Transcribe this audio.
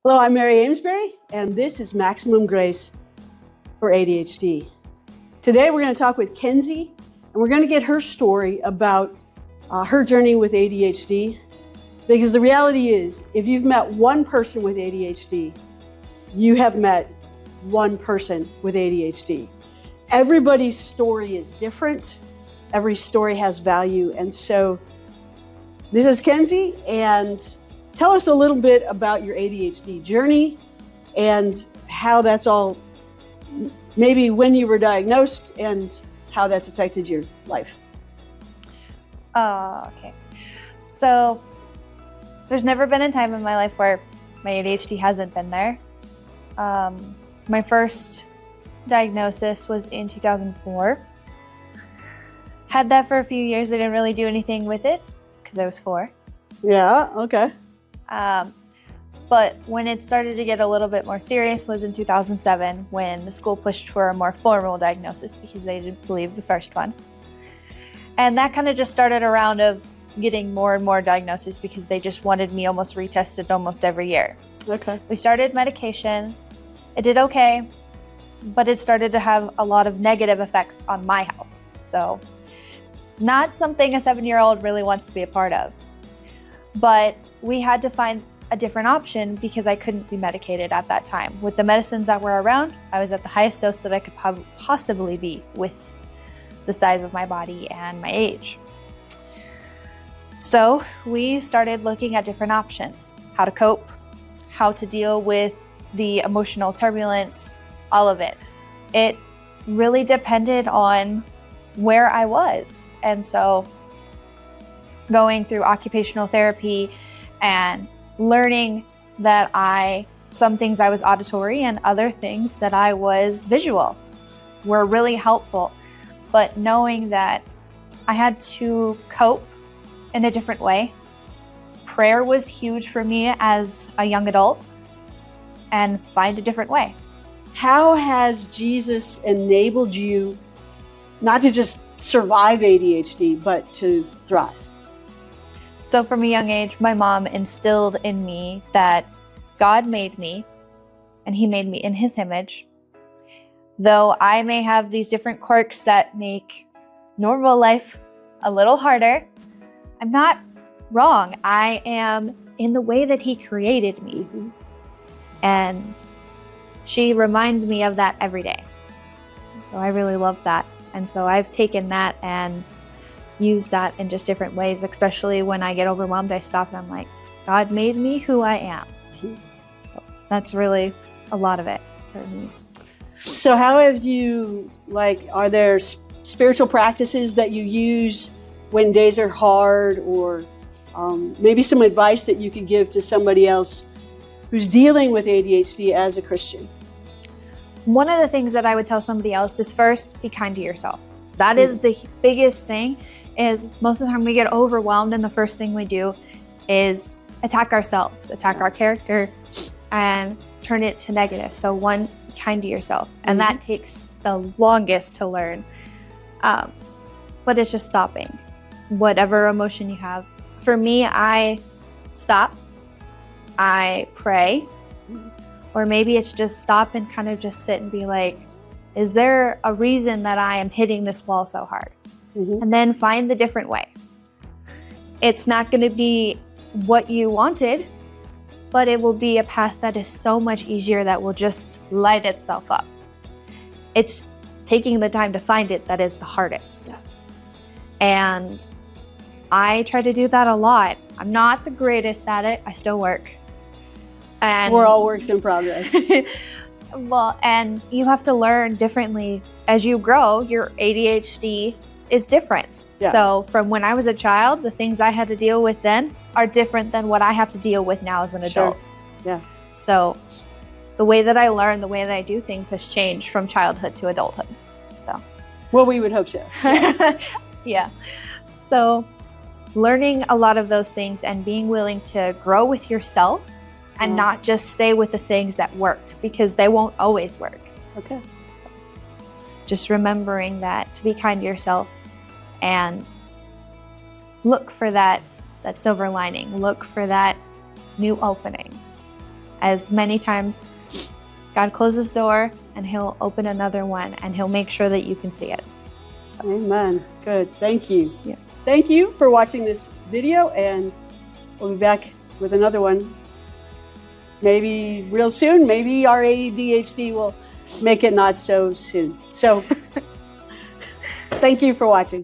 Hello, I'm Mary Amesbury, and this is Maximum Grace for ADHD. Today we're going to talk with Kenzie, and we're going to get her story about her journey with ADHD. Because the reality is, if you've met one person with ADHD, you have met one person with ADHD. Everybody's story is different. Every story has value. And so this is Kenzie, and tell us a little bit about your ADHD journey and how that's all, maybe when you were diagnosed and how that's affected your life. Okay. So there's never been a time in my life where my ADHD hasn't been there. My first diagnosis was in 2004. Had that for a few years. I didn't really do anything with it because I was 4. Yeah, okay. But when it started to get a little bit more serious was in 2007 when the school pushed for a more formal diagnosis because they didn't believe the first one. And that kind of just started a round of getting more and more diagnoses because they just wanted me almost retested almost every year. Okay. We started medication. It did okay, but it started to have a lot of negative effects on my health. So not something a 7-year-old really wants to be a part of. But we had to find a different option because I couldn't be medicated at that time. With the medicines that were around, I was at the highest dose that I could possibly be with the size of my body and my age. So we started looking at different options, how to cope, how to deal with the emotional turbulence, all of it. It really depended on where I was. And so going through occupational therapy and learning that some things I was auditory and other things that I was visual were really helpful. But knowing that I had to cope in a different way. Prayer was huge for me as a young adult, and find a different way. How has Jesus enabled you not to just survive ADHD, but to thrive? So from a young age, my mom instilled in me that God made me, and He made me in His image. Though I may have these different quirks that make normal life a little harder, I'm not wrong. I am in the way that He created me. Mm-hmm. And she reminded me of that every day. So I really love that. And so I've taken that and used that in just different ways, especially when I get overwhelmed, I stop and I'm like, God made me who I am. Mm-hmm. So that's really a lot of it for me. So how have you, are there spiritual practices that you use when days are hard, or maybe some advice that you could give to somebody else who's dealing with ADHD as a Christian? One of the things that I would tell somebody else is first, be kind to yourself. That is the biggest thing, is most of the time we get overwhelmed and the first thing we do is attack ourselves, attack our character, and turn it to negative. So one, be kind to yourself. And that takes the longest to learn. But it's just stopping. Whatever emotion you have. For me, I stop. I pray, or maybe it's just stop and kind of just sit and be like, is there a reason that I am hitting this wall so hard? Mm-hmm. And then find the different way. It's not going to be what you wanted, but it will be a path that is so much easier that will just light itself up. It's taking the time to find it that is the hardest. And I try to do that a lot. I'm not the greatest at it. I still work. And we're all works in progress. Well, and you have to learn differently. As you grow, your ADHD is different. Yeah. So from when I was a child, the things I had to deal with then are different than what I have to deal with now as an adult. Sure. Yeah. So the way that I learn, the way that I do things has changed from childhood to adulthood. So. Well, we would hope so. Yes. Yeah. So learning a lot of those things and being willing to grow with yourself and not just stay with the things that worked, because they won't always work. Okay. So just remembering that, to be kind to yourself and look for that silver lining, look for that new opening, as many times. God closes the door and he'll open another one, and he'll make sure that you can see it. Amen. Good. Thank you. Yeah. Thank you for watching this video, and we'll be back with another one maybe real soon. Maybe our ADHD will make it not so soon. So thank you for watching.